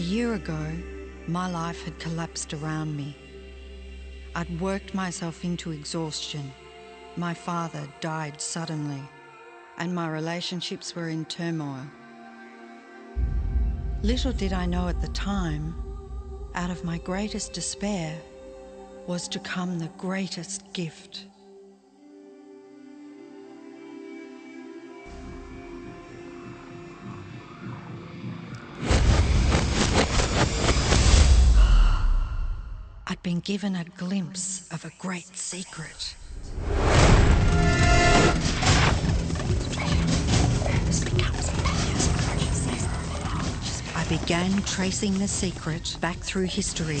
year ago, my life had collapsed around me. I'd worked myself into exhaustion. My father died suddenly, and my relationships were in turmoil. Little did I know at the time, out of my greatest despair was to come the greatest gift. I'd been given a glimpse of a great secret. I began tracing the secret back through history.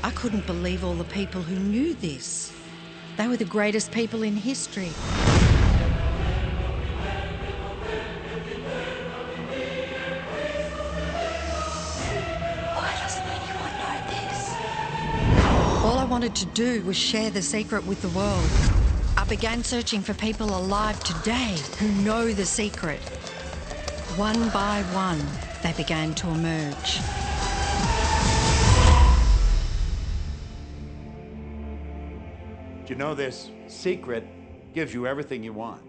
I couldn't believe all the people who knew this. They were the greatest people in history. Why doesn't anyone know this? All I wanted to do was share the secret with the world. I began searching for people alive today who know the secret. One by one, they began to emerge. You know, this secret gives you everything you want.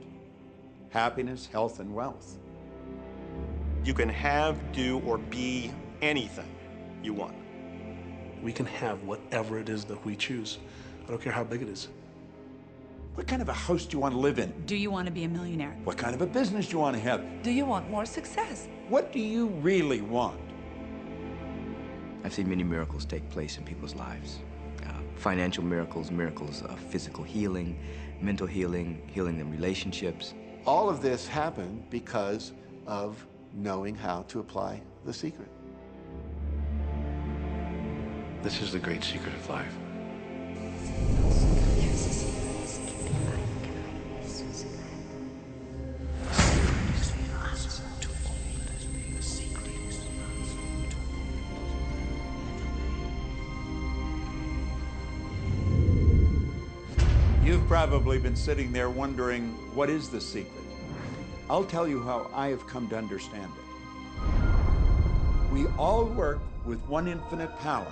Happiness, health, and wealth. You can have, do, or be anything you want. We can have whatever it is that we choose. I don't care how big it is. What kind of a house do you want to live in? Do you want to be a millionaire? What kind of a business do you want to have? Do you want more success? What do you really want? I've seen many miracles take place in people's lives. Financial miracles, miracles of physical healing, mental healing, healing in relationships. All of this happened because of knowing how to apply the secret. This is the great secret of life. You've probably been sitting there wondering, what is the secret? I'll tell you how I have come to understand it. We all work with one infinite power.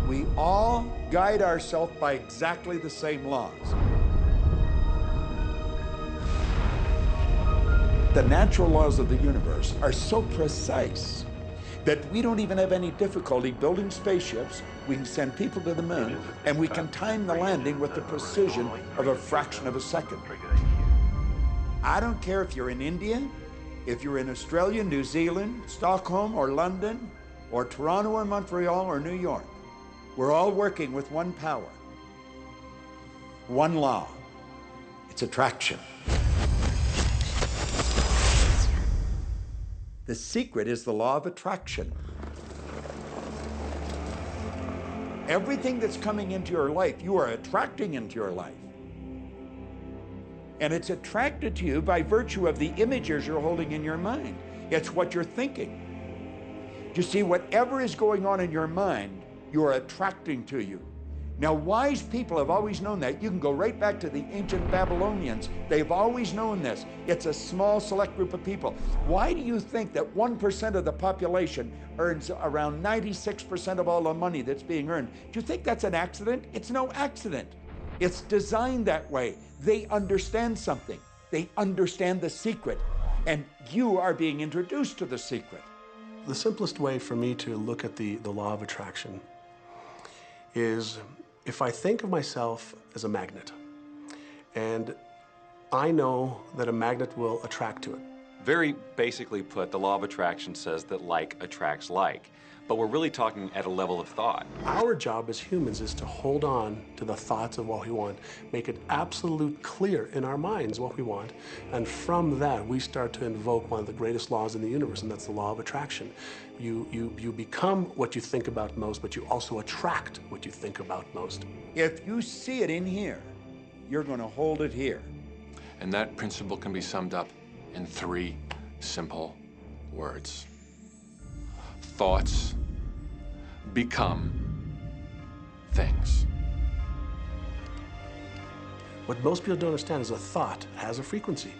We all guide ourselves by exactly the same laws. The natural laws of the universe are so precise that we don't even have any difficulty building spaceships. We can send people to the moon, and we can time the landing with the precision of a fraction of a second. I don't care if you're in India, if you're in Australia, New Zealand, Stockholm, or London, or Toronto, or Montreal, or New York. We're all working with one power, one law. It's attraction. The secret is the law of attraction. Everything that's coming into your life, you are attracting into your life. And it's attracted to you by virtue of the images you're holding in your mind. It's what you're thinking. You see, whatever is going on in your mind, you are attracting to you. Now, wise people have always known that. You can go right back to the ancient Babylonians. They've always known this. It's a small, select group of people. Why do you think that 1% of the population earns around 96% of all the money that's being earned? Do you think that's an accident? It's no accident. It's designed that way. They understand something. They understand the secret. And you are being introduced to the secret. The simplest way for me to look at the law of attraction is if I think of myself as a magnet, and I know that a magnet will attract to it. Very basically put, the law of attraction says that like attracts like, but we're really talking at a level of thought. Our job as humans is to hold on to the thoughts of what we want, make it absolute clear in our minds what we want, and from that we start to invoke one of the greatest laws in the universe, and that's the law of attraction. You become what you think about most, but you also attract what you think about most. If you see it in here, you're going to hold it here. And that principle can be summed up in 3 simple words. Thoughts become things. What most people don't understand is a thought has a frequency.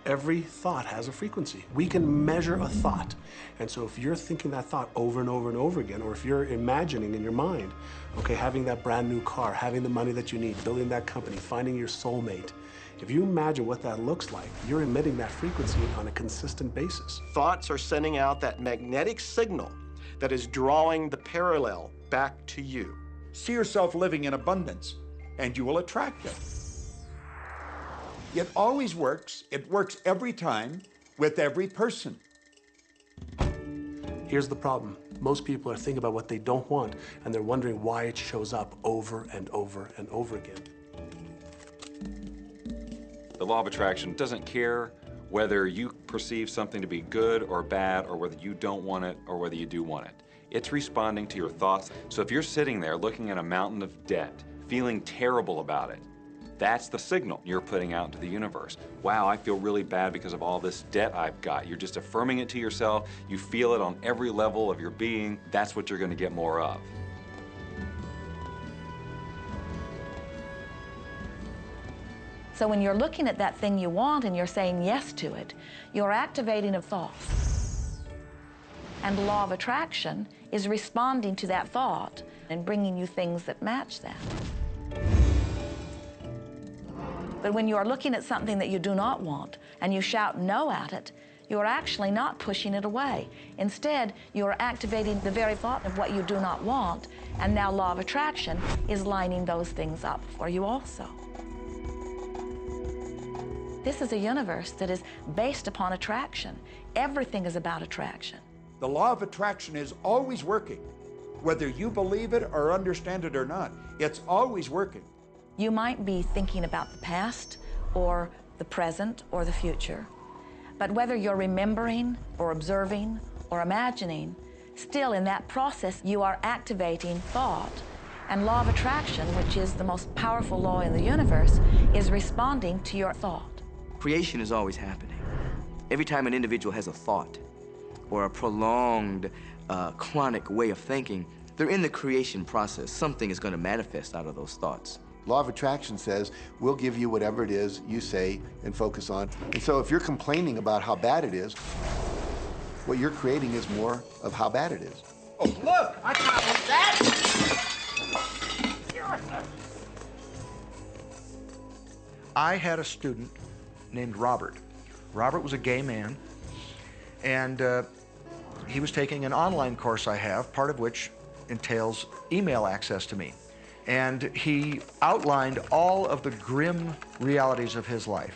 Every thought has a frequency. We can measure a thought. And so if you're thinking that thought over and over and over again, or if you're imagining in your mind, okay, having that brand new car, having the money that you need, building that company, finding your soulmate, if you imagine what that looks like, you're emitting that frequency on a consistent basis. Thoughts are sending out that magnetic signal that is drawing the parallel back to you. See yourself living in abundance, and you will attract it. It always works. It works every time with every person. Here's the problem. Most people are thinking about what they don't want, and they're wondering why it shows up over and over and over again. The law of attraction doesn't care whether you perceive something to be good or bad, or whether you don't want it or whether you do want it. It's responding to your thoughts. So if you're sitting there looking at a mountain of debt, feeling terrible about it, that's the signal you're putting out into the universe. Wow, I feel really bad because of all this debt I've got. You're just affirming it to yourself. You feel it on every level of your being. That's what you're going to get more of. So when you're looking at that thing you want and you're saying yes to it, you're activating a thought. And the law of attraction is responding to that thought and bringing you things that match that. But when you are looking at something that you do not want and you shout no at it, you are actually not pushing it away. Instead, you are activating the very thought of what you do not want, and now law of attraction is lining those things up for you also. This is a universe that is based upon attraction. Everything is about attraction. The law of attraction is always working. Whether you believe it or understand it or not, it's always working. You might be thinking about the past or the present or the future, but whether you're remembering or observing or imagining, still in that process you are activating thought. And law of attraction, which is the most powerful law in the universe, is responding to your thought. Creation is always happening. Every time an individual has a thought or a prolonged, chronic way of thinking, they're in the creation process. Something is going to manifest out of those thoughts. Law of attraction says, we'll give you whatever it is you say and focus on. And so if you're complaining about how bad it is, what you're creating is more of how bad it is. Oh, look, I got that. I had a student named Robert. Robert was a gay man, and he was taking an online course I have, part of which entails email access to me. And he outlined all of the grim realities of his life.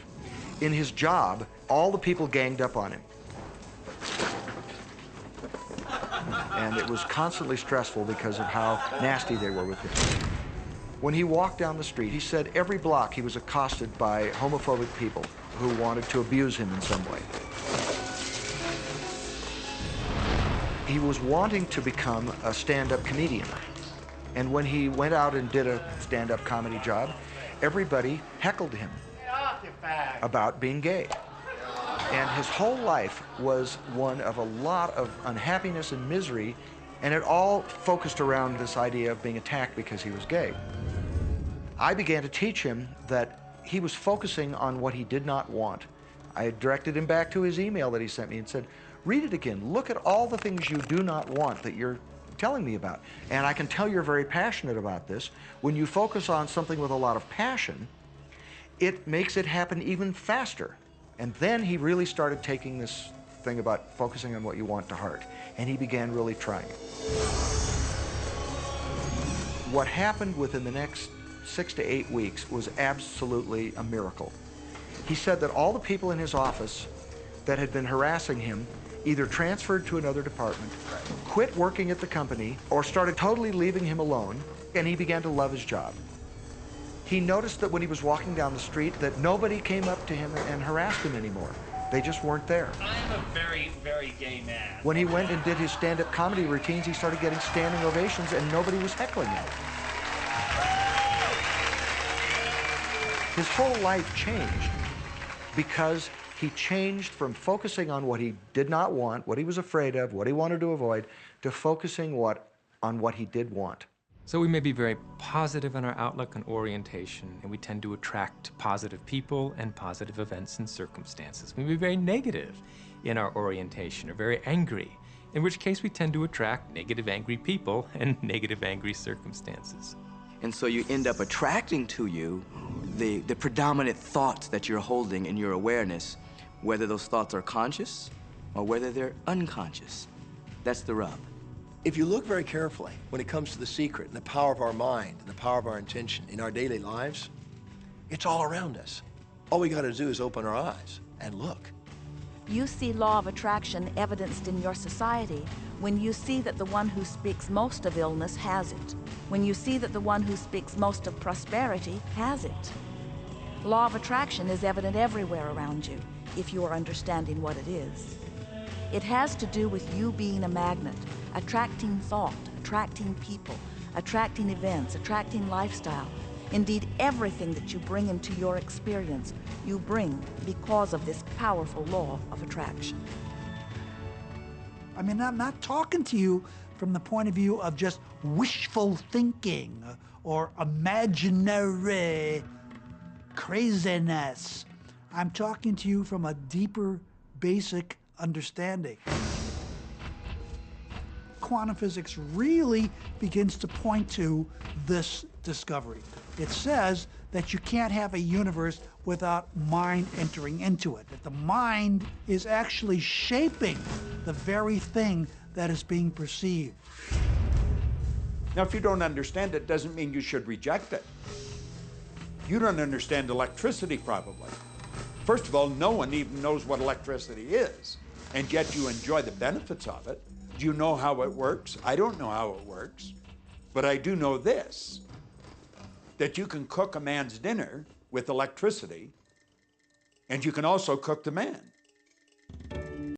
In his job, all the people ganged up on him. And it was constantly stressful because of how nasty they were with him. When he walked down the street, he said every block he was accosted by homophobic people who wanted to abuse him in some way. He was wanting to become a stand-up comedian. And when he went out and did a stand-up comedy job, everybody heckled him about being gay. And his whole life was one of a lot of unhappiness and misery, and it all focused around this idea of being attacked because he was gay. I began to teach him that he was focusing on what he did not want. I directed him back to his email that he sent me and said, read it again. Look at all the things you do not want that you're telling me about. And I can tell you're very passionate about this. When you focus on something with a lot of passion, it makes it happen even faster. And then he really started taking this thing about focusing on what you want to heart. And he began really trying it. What happened within the next 6 to 8 weeks was absolutely a miracle. He said that all the people in his office that had been harassing him either transferred to another department, quit working at the company, or started totally leaving him alone, and he began to love his job. He noticed that when he was walking down the street that nobody came up to him and harassed him anymore. They just weren't there. I am a very, very gay man. When he went and did his stand-up comedy routines, he started getting standing ovations and nobody was heckling him. His whole life changed because he changed from focusing on what he did not want, what he was afraid of, what he wanted to avoid, to focusing on what he did want. So we may be very positive in our outlook and orientation, and we tend to attract positive people and positive events and circumstances. We may be very negative in our orientation, or very angry, in which case we tend to attract negative, angry people and negative, angry circumstances. And so you end up attracting to you the predominant thoughts that you're holding in your awareness, whether those thoughts are conscious or whether they're unconscious. That's the rub. If you look very carefully when it comes to the secret and the power of our mind and the power of our intention in our daily lives, it's all around us. All we got to do is open our eyes and look. You see law of attraction evidenced in your society when you see that the one who speaks most of illness has it, when you see that the one who speaks most of prosperity has it. Law of attraction is evident everywhere around you if you are understanding what it is. It has to do with you being a magnet, attracting thought, attracting people, attracting events, attracting lifestyle. Indeed, everything that you bring into your experience, you bring because of this powerful law of attraction. I mean, I'm not talking to you from the point of view of just wishful thinking or imaginary craziness. I'm talking to you from a deeper, basic understanding. Quantum physics really begins to point to this discovery. It says that you can't have a universe without mind entering into it, that the mind is actually shaping the very thing that is being perceived. Now, if you don't understand it, doesn't mean you should reject it. You don't understand electricity, probably. First of all, no one even knows what electricity is, and yet you enjoy the benefits of it. Do you know how it works? I don't know how it works, but I do know this, that you can cook a man's dinner with electricity, and you can also cook the man.